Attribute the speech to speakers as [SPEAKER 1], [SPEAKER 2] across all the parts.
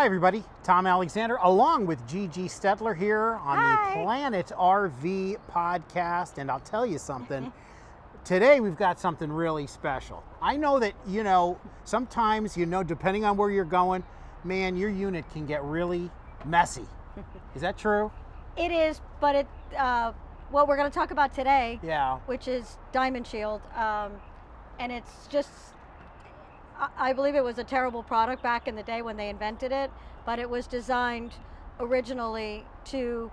[SPEAKER 1] everybody, Tom Alexander along with Gigi Stetler here on
[SPEAKER 2] Hi.
[SPEAKER 1] the Planet RV podcast, and I'll tell you something, today we've got something really special. I know that, sometimes, depending on where you're going, man, your unit can get really messy. Is that true?
[SPEAKER 2] It is, but what we're going to talk about today,
[SPEAKER 1] Yeah.
[SPEAKER 2] which is Diamond Shield, and it's just, I believe it was a terrible product back in the day when they invented it, but it was designed originally to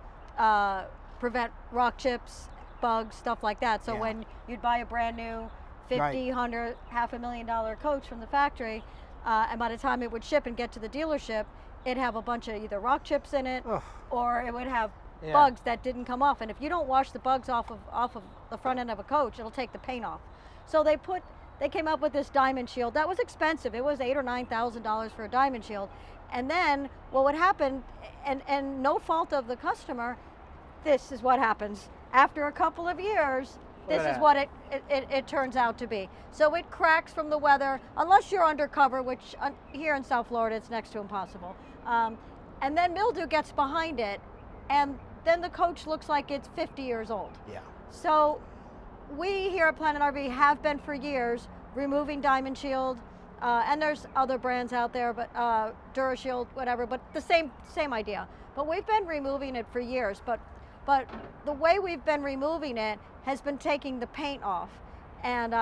[SPEAKER 2] prevent rock chips, bugs, stuff like that. So
[SPEAKER 1] Yeah.
[SPEAKER 2] when you'd buy a brand new $50, $100, $500,000 coach from the factory, and by the time it would ship and get to the dealership, it'd have a bunch of either rock chips in it,
[SPEAKER 1] Ugh.
[SPEAKER 2] or it would have
[SPEAKER 1] Yeah.
[SPEAKER 2] bugs that didn't come off. And if you don't wash the bugs off of the front end of a coach, it'll take the paint off. So they came up with this Diamond Shield. That was expensive. It was $8,000 or $9,000 for a Diamond Shield. And then what would happen, and no fault of the customer, this is what happens. After a couple of years, this is what it turns out to be. So it cracks from the weather, unless you're undercover, which here in South Florida, it's next to impossible. And then mildew gets behind it, and then the coach looks like it's 50 years old.
[SPEAKER 1] Yeah.
[SPEAKER 2] So we here at Planet RV have been for years removing Diamond Shield, and there's other brands out there, but DuraShield, whatever, but the same idea. But we've been removing it for years, but the way we've been removing it has been taking the paint off, and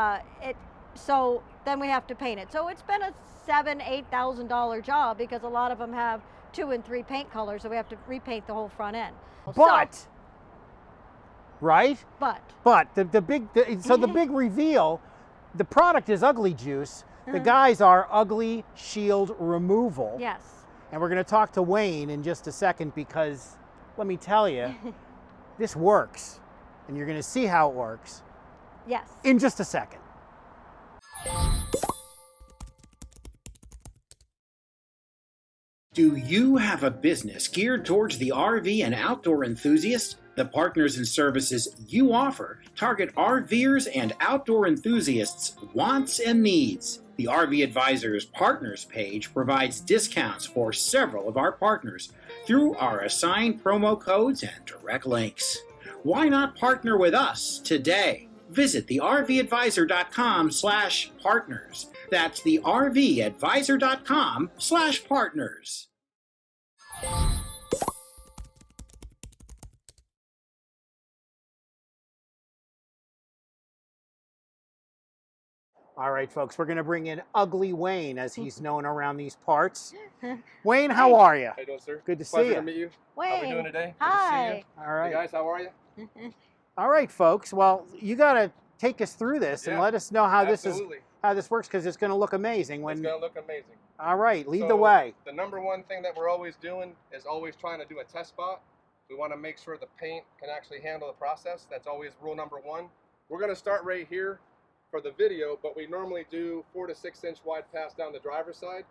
[SPEAKER 2] so then we have to paint it. So it's been a $7,000-8,000 job, because a lot of them have 2 and 3 paint colors, so we have to repaint the whole front end.
[SPEAKER 1] But, right?
[SPEAKER 2] But
[SPEAKER 1] the big reveal, the product is Ugly Juice. The guys are Ugly Shield Removal.
[SPEAKER 2] yes.
[SPEAKER 1] And we're going to talk to Wayne in just a second, because let me tell you, this works. And you're going to see how it works
[SPEAKER 2] Yes.
[SPEAKER 1] in just a second.
[SPEAKER 3] Do you have a business geared towards the RV and outdoor enthusiast? The partners and services you offer target RVers and outdoor enthusiasts' wants and needs. The RV Advisors Partners page provides discounts for several of our partners through our assigned promo codes and direct links. Why not partner with us today? Visit thervadvisor.com/partners. That's thervadvisor.com/partners.
[SPEAKER 1] All right, folks, we're going to bring in Ugly Wayne, as he's known around these parts. Wayne, how are you?
[SPEAKER 4] How you doing, sir?
[SPEAKER 1] Good to see
[SPEAKER 4] Pleasure
[SPEAKER 1] you.
[SPEAKER 4] to meet you.
[SPEAKER 2] Wayne.
[SPEAKER 4] How we doing today?
[SPEAKER 2] Hi.
[SPEAKER 4] Good to see you.
[SPEAKER 1] All right.
[SPEAKER 4] Hey guys, how are you?
[SPEAKER 1] All right, folks. Well, you got to take us through this and
[SPEAKER 4] Yeah,
[SPEAKER 1] let us know how this
[SPEAKER 4] Absolutely.
[SPEAKER 1] works, because it's going to look amazing
[SPEAKER 4] It's
[SPEAKER 1] when.
[SPEAKER 4] going to look amazing.
[SPEAKER 1] All right, lead the
[SPEAKER 4] So,
[SPEAKER 1] way.
[SPEAKER 4] The number one thing that we're always doing is always trying to do a test spot. We want to make sure the paint can actually handle the process. That's always rule number one. We're going to start right here for the video, but we normally do 4 to 6 inch wide pass down the driver's side.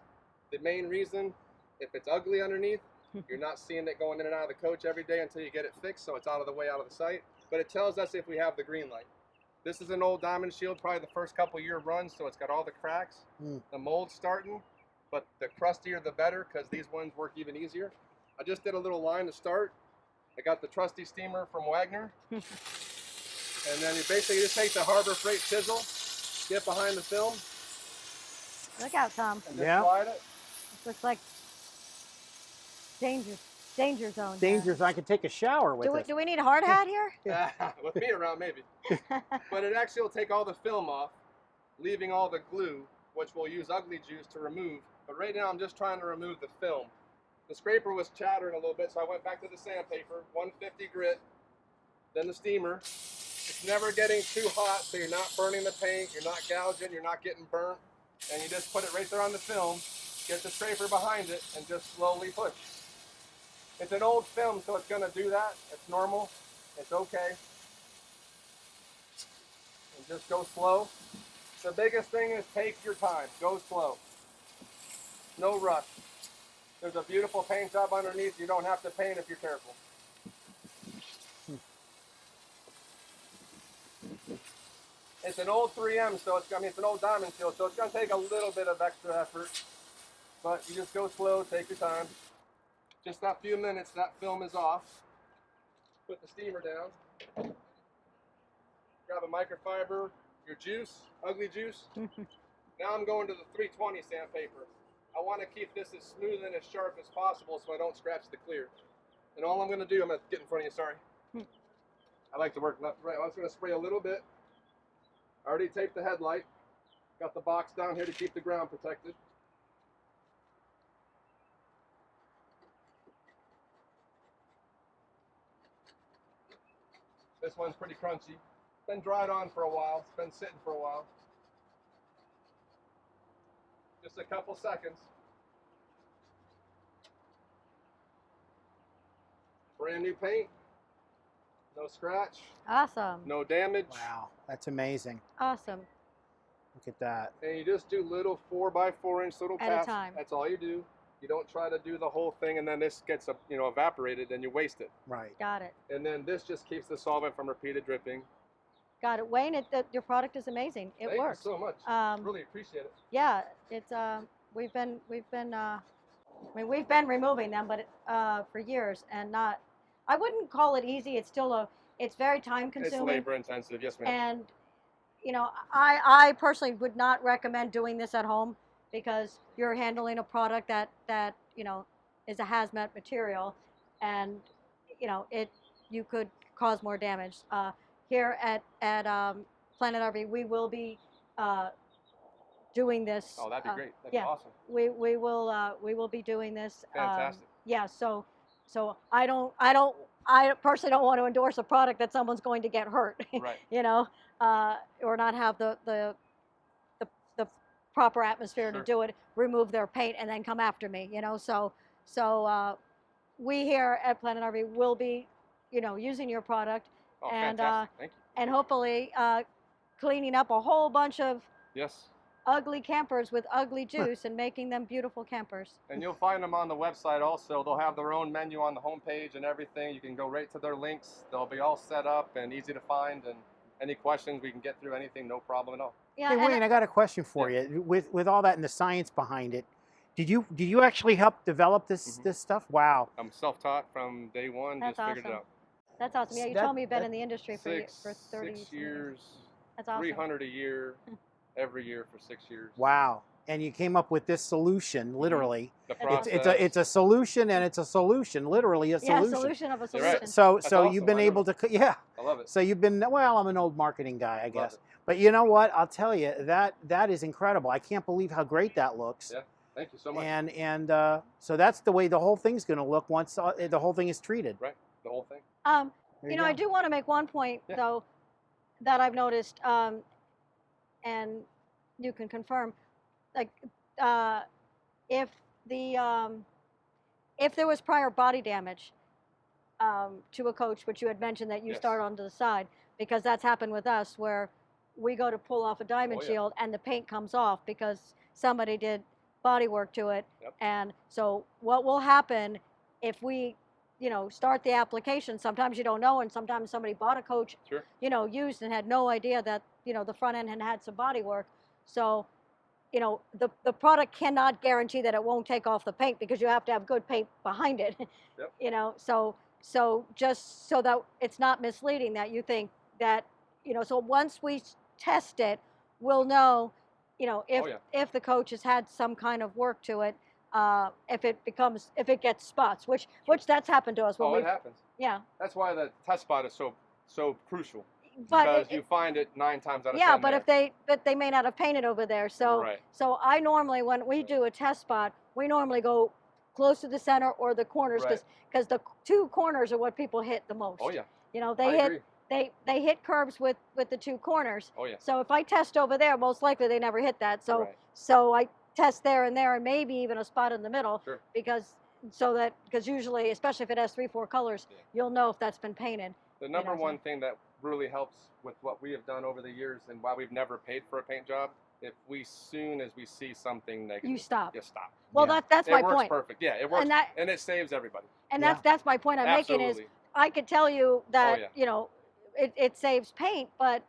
[SPEAKER 4] The main reason, if it's ugly underneath, you're not seeing it going in and out of the coach every day until you get it fixed, so it's out of the way, out of the sight. But it tells us if we have the green light. This is an old Diamond Shield, probably the first couple year run, so it's got all the cracks. The mold's starting, but the crustier the better, because these ones work even easier. I just did a little line to start. I got the trusty steamer from Wagner. And then you basically just take the Harbor Freight chisel, get behind the film,
[SPEAKER 2] Look out, Tom.
[SPEAKER 4] and just
[SPEAKER 1] Yeah.
[SPEAKER 4] slide it.
[SPEAKER 2] This looks like danger zone.
[SPEAKER 1] Dangerous. I could take a shower with it.
[SPEAKER 2] Do we need a hard hat here?
[SPEAKER 4] With me around, maybe. But it actually will take all the film off, leaving all the glue, which we'll use Ugly Juice to remove. But right now I'm just trying to remove the film. The scraper was chattering a little bit, so I went back to the sandpaper, 150 grit, then the steamer. It's never getting too hot, so you're not burning the paint, you're not gouging, you're not getting burnt. And you just put it right there on the film, get the scraper behind it, and just slowly push. It's an old film, so it's going to do that. It's normal. It's okay. And just go slow. The biggest thing is take your time. Go slow. No rush. There's a beautiful paint job underneath. You don't have to paint if you're careful. It's an old 3M, so it's an old Diamond Shield, so it's going to take a little bit of extra effort. but you just go slow, take your time. Just that few minutes, that film is off. Put the steamer down. Grab a microfiber, your juice, ugly juice. Now I'm going to the 320 sandpaper. I want to keep this as smooth and as sharp as possible so I don't scratch the clear. And all I'm going to do, I'm going to get in front of you, sorry. I like to work left to right. I'm just going to spray a little bit. I already taped the headlight. Got the box down here to keep the ground protected. This one's pretty crunchy. Been dried on for a while. It's been sitting for a while. Just a couple seconds. Brand new paint. No scratch.
[SPEAKER 2] Awesome.
[SPEAKER 4] No damage.
[SPEAKER 1] Wow, that's amazing.
[SPEAKER 2] Awesome.
[SPEAKER 1] Look at that.
[SPEAKER 4] And you just do little 4x4 little
[SPEAKER 2] At a
[SPEAKER 4] pass.
[SPEAKER 2] time.
[SPEAKER 4] That's all you do. You don't try to do the whole thing and then this gets evaporated and you waste it.
[SPEAKER 1] Right.
[SPEAKER 2] Got it.
[SPEAKER 4] And then this just keeps the solvent from repeated dripping.
[SPEAKER 2] Got it. Wayne, your product is amazing. It
[SPEAKER 4] Thank
[SPEAKER 2] works.
[SPEAKER 4] you so much. Really appreciate it.
[SPEAKER 2] Yeah, it's we've been removing them, but for years, and not. I wouldn't call it easy. It's still it's very time
[SPEAKER 4] It's
[SPEAKER 2] consuming.
[SPEAKER 4] labor intensive, yes ma'am.
[SPEAKER 2] And I personally would not recommend doing this at home because you're handling a product that is a hazmat material, and you could cause more damage. Here at Planet RV, we will be doing this.
[SPEAKER 4] Oh, that'd be great. That'd
[SPEAKER 2] yeah.
[SPEAKER 4] be awesome.
[SPEAKER 2] We will be doing this.
[SPEAKER 4] Fantastic.
[SPEAKER 2] Yeah. So I personally don't want to endorse a product that someone's going to get hurt.
[SPEAKER 4] Right.
[SPEAKER 2] Or not have the proper atmosphere
[SPEAKER 4] Sure.
[SPEAKER 2] to do it. Remove their paint and then come after me. So we here at Planet RV will be, using your product.
[SPEAKER 4] Oh,
[SPEAKER 2] And
[SPEAKER 4] fantastic. Thank you.
[SPEAKER 2] and hopefully cleaning up a whole bunch of
[SPEAKER 4] Yes.
[SPEAKER 2] ugly campers with ugly juice and making them beautiful campers.
[SPEAKER 4] And you'll find them on the website also. They'll have their own menu on the homepage and everything. You can go right to their links. They'll be all set up and easy to find. And any questions, we can get through anything, no problem at all.
[SPEAKER 2] Yeah,
[SPEAKER 1] Hey,
[SPEAKER 2] and
[SPEAKER 1] Wayne, I got a question for you. With all that and the science behind it, did you actually help develop this
[SPEAKER 4] Mhm.
[SPEAKER 1] this stuff? Wow.
[SPEAKER 4] I'm self-taught from day one.
[SPEAKER 2] That's
[SPEAKER 4] just figured it
[SPEAKER 2] awesome.
[SPEAKER 4] out.
[SPEAKER 2] that's awesome. Yeah, you
[SPEAKER 1] That-
[SPEAKER 2] told me you've been
[SPEAKER 1] that-
[SPEAKER 2] in the industry for 30
[SPEAKER 4] 6 years.
[SPEAKER 2] That's awesome.
[SPEAKER 4] 300 a year, every year for 6 years.
[SPEAKER 1] Wow. And you came up with this solution, literally.
[SPEAKER 4] The
[SPEAKER 2] It's-
[SPEAKER 4] process.
[SPEAKER 1] It's a solution, and it's a solution, literally a
[SPEAKER 2] Yeah,
[SPEAKER 1] solution.
[SPEAKER 2] solution of a
[SPEAKER 4] You're right.
[SPEAKER 2] solution.
[SPEAKER 1] So
[SPEAKER 4] That's
[SPEAKER 1] so
[SPEAKER 4] awesome.
[SPEAKER 1] you've been
[SPEAKER 4] I love
[SPEAKER 1] able to yeah.
[SPEAKER 4] I love it.
[SPEAKER 1] So you've been well. I'm an old marketing guy, I
[SPEAKER 4] Love
[SPEAKER 1] guess.
[SPEAKER 4] it.
[SPEAKER 1] But you know what? I'll tell you that is incredible. I can't believe how great that looks.
[SPEAKER 4] Yeah. Thank you so much.
[SPEAKER 1] And so that's the way the whole thing's going to look once the whole thing is treated.
[SPEAKER 4] Right. The whole thing.
[SPEAKER 1] There
[SPEAKER 2] You
[SPEAKER 1] you
[SPEAKER 2] know, I
[SPEAKER 1] go.
[SPEAKER 2] do want to make one point
[SPEAKER 4] Yeah.
[SPEAKER 2] though that I've noticed, and you can confirm, like if there was prior body damage to a coach, which you had mentioned that you
[SPEAKER 4] Yes.
[SPEAKER 2] start onto the side, because that's happened with us where we go to pull off a diamond
[SPEAKER 4] Oh, yeah.
[SPEAKER 2] shield and the paint comes off because somebody did body work to it.
[SPEAKER 4] Yep.
[SPEAKER 2] And so what will happen if we start the application? Sometimes you don't know, and sometimes somebody bought a coach,
[SPEAKER 4] Sure.
[SPEAKER 2] used and had no idea that the front end had some body work. So the product cannot guarantee that it won't take off the paint because you have to have good paint behind it.
[SPEAKER 4] Yep.
[SPEAKER 2] So just so that it's not misleading that you think that so once we test it, we'll know if
[SPEAKER 4] Oh, yeah.
[SPEAKER 2] if the coach has had some kind of work to it, if it gets spots, which that's happened to us when
[SPEAKER 4] Oh, it
[SPEAKER 2] we
[SPEAKER 4] happens.
[SPEAKER 2] yeah.
[SPEAKER 4] That's why the test spot is so crucial.
[SPEAKER 2] But
[SPEAKER 4] Because you find it 9 times out of 10.
[SPEAKER 2] yeah, but
[SPEAKER 4] there.
[SPEAKER 2] if they may not have painted over there. So
[SPEAKER 4] Right.
[SPEAKER 2] so I normally, when we do a test spot, we normally go close to the center or the corners
[SPEAKER 4] Right.
[SPEAKER 2] because the two corners are what people hit the most.
[SPEAKER 4] Oh yeah.
[SPEAKER 2] They
[SPEAKER 4] I
[SPEAKER 2] hit
[SPEAKER 4] agree.
[SPEAKER 2] they hit curbs with the two corners.
[SPEAKER 4] Oh yeah.
[SPEAKER 2] So if I test over there, most likely they never hit that. So
[SPEAKER 4] Right.
[SPEAKER 2] so I test there and maybe even a spot in the middle
[SPEAKER 4] Sure.
[SPEAKER 2] because usually, especially if it has 3-4 colors,
[SPEAKER 4] Yeah.
[SPEAKER 2] you'll know if that's been painted.
[SPEAKER 4] The number
[SPEAKER 2] so-
[SPEAKER 4] one thing that really helps with what we have done over the years and why we've never paid for a paint job, if we soon as we see something negative,
[SPEAKER 2] You stop.
[SPEAKER 4] you stop.
[SPEAKER 2] Well,
[SPEAKER 1] Yeah.
[SPEAKER 2] that's
[SPEAKER 4] It
[SPEAKER 2] my
[SPEAKER 4] works
[SPEAKER 2] point.
[SPEAKER 4] perfect. Yeah, it works,
[SPEAKER 2] that-
[SPEAKER 4] and it saves everybody.
[SPEAKER 2] And
[SPEAKER 1] Yeah.
[SPEAKER 2] that's my point I'm making is
[SPEAKER 4] Absolutely.
[SPEAKER 2] I could tell you that
[SPEAKER 4] yeah.
[SPEAKER 2] it saves paint, but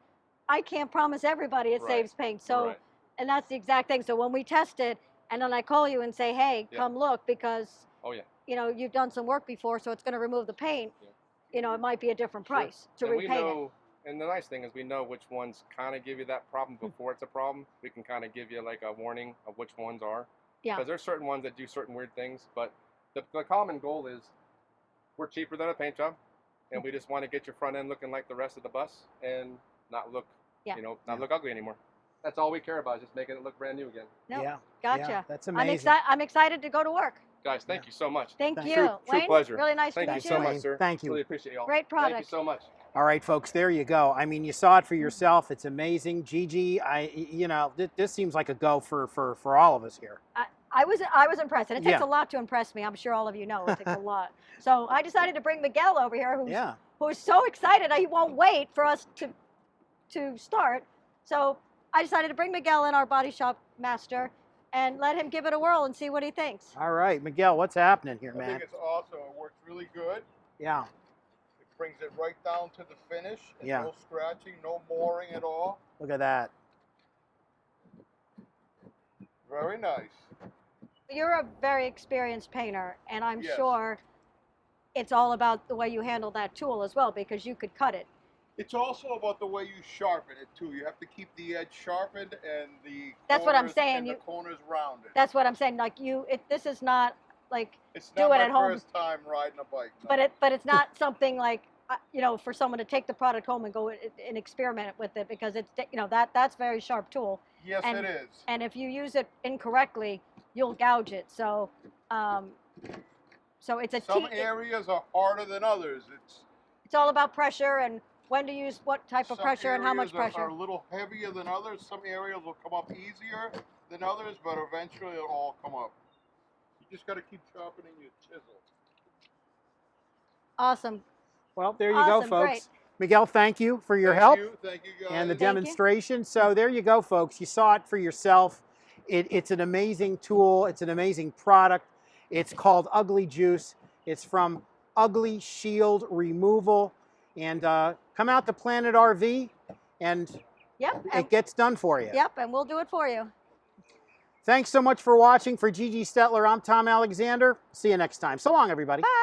[SPEAKER 2] I can't promise everybody it
[SPEAKER 4] Right.
[SPEAKER 2] saves paint. So
[SPEAKER 4] Right.
[SPEAKER 2] and that's the exact thing. So when we test it and then I call you and say, hey,
[SPEAKER 4] Yeah.
[SPEAKER 2] come look, because
[SPEAKER 4] Oh, yeah.
[SPEAKER 2] you know, you've done some work before, so it's going to remove the paint.
[SPEAKER 4] Yeah.
[SPEAKER 2] You know, it might be a different
[SPEAKER 4] Sure.
[SPEAKER 2] price to
[SPEAKER 4] And we
[SPEAKER 2] repaint it.
[SPEAKER 4] know, and the nice thing is we know which ones kind of give you that problem before it's a problem. We can kind of give you like a warning of which ones are.
[SPEAKER 2] Yeah.
[SPEAKER 4] Because there's certain ones that do certain weird things, but the common goal is we're cheaper than a paint job, and we just want to get your front end looking like the rest of the bus and not look,
[SPEAKER 2] Yeah.
[SPEAKER 4] you know, not look ugly anymore. That's all we care about, is just making it look brand new again.
[SPEAKER 2] No,
[SPEAKER 1] Yeah.
[SPEAKER 2] gotcha.
[SPEAKER 1] Yeah, that's
[SPEAKER 2] I'm
[SPEAKER 1] amazing.
[SPEAKER 2] I'm excited to go to work.
[SPEAKER 4] Guys, thank you so much.
[SPEAKER 2] Thank
[SPEAKER 1] Thank
[SPEAKER 2] you.
[SPEAKER 1] you.
[SPEAKER 4] True
[SPEAKER 2] Wayne,
[SPEAKER 4] pleasure.
[SPEAKER 2] really nice
[SPEAKER 4] Thank
[SPEAKER 2] to
[SPEAKER 4] you
[SPEAKER 2] meet
[SPEAKER 4] so
[SPEAKER 2] you.
[SPEAKER 4] much, sir.
[SPEAKER 1] Thank you.
[SPEAKER 4] Really appreciate y'all.
[SPEAKER 2] Great
[SPEAKER 4] Thank you
[SPEAKER 2] product.
[SPEAKER 4] so much.
[SPEAKER 1] All right, folks, there you go. I mean, you saw it for yourself. It's amazing. Gigi, you know, this seems like a go for all of us here.
[SPEAKER 2] I was impressed, and it takes
[SPEAKER 1] Yeah.
[SPEAKER 2] a lot to impress me. I'm sure all of you know it takes a lot. So I decided to bring Miguel over here, who's so excited he won't wait for us to start. So I decided to bring Miguel in, our body shop master, and let him give it a whirl and see what he thinks.
[SPEAKER 1] All right, Miguel, what's happening here,
[SPEAKER 5] I
[SPEAKER 1] man?
[SPEAKER 5] think it's awesome. It works really good.
[SPEAKER 1] Yeah.
[SPEAKER 5] It brings it right down to the finish. And
[SPEAKER 1] Yeah.
[SPEAKER 5] No scratching, no mooring at all.
[SPEAKER 1] Look at that.
[SPEAKER 5] Very nice.
[SPEAKER 2] You're a very experienced painter, and I'm
[SPEAKER 5] Yes.
[SPEAKER 2] sure it's all about the way you handle that tool as well, because you could cut it.
[SPEAKER 5] It's also about the way you sharpen it too. You have to keep the edge sharpened and the
[SPEAKER 2] That's what I'm
[SPEAKER 5] corners
[SPEAKER 2] saying,
[SPEAKER 5] and
[SPEAKER 2] you-
[SPEAKER 5] the corners rounded.
[SPEAKER 2] That's what I'm saying. Like this is not like,
[SPEAKER 5] It's
[SPEAKER 2] do
[SPEAKER 5] not
[SPEAKER 2] it
[SPEAKER 5] my
[SPEAKER 2] at home.
[SPEAKER 5] first time riding a bike. No.
[SPEAKER 2] but it's not something like, you know, for someone to take the product home and go and experiment with it, because it's, you know, that's very sharp tool.
[SPEAKER 5] Yes,
[SPEAKER 2] and-
[SPEAKER 5] it is.
[SPEAKER 2] And if you use it incorrectly, you'll gouge it. So, so it's a
[SPEAKER 5] Some areas are harder than others.
[SPEAKER 2] it's all about pressure and when to use what type of
[SPEAKER 5] Some
[SPEAKER 2] pressure and how much
[SPEAKER 5] areas
[SPEAKER 2] pressure.
[SPEAKER 5] are a little heavier than others. Some areas will come up easier than others, but eventually it'll all come up. You just got to keep sharpening your chisel.
[SPEAKER 2] Awesome.
[SPEAKER 1] Well, there you go,
[SPEAKER 2] Awesome,
[SPEAKER 1] folks.
[SPEAKER 2] great.
[SPEAKER 1] Miguel, thank you for your
[SPEAKER 5] Thank
[SPEAKER 1] help
[SPEAKER 5] you. Thank you, guys.
[SPEAKER 1] and the
[SPEAKER 2] Thank you.
[SPEAKER 1] demonstration. So there you go, folks. You saw it for yourself. It's an amazing tool. It's an amazing product. It's called Ugly Juice. It's from Ugly Shield Removal. And come out to Planet RV, and
[SPEAKER 2] Yep.
[SPEAKER 1] it gets done for you.
[SPEAKER 2] Yep. And we'll do it for you.
[SPEAKER 1] Thanks so much for watching. For Gigi Stetler, I'm Tom Alexander. See you next time. So long, everybody.
[SPEAKER 2] Bye.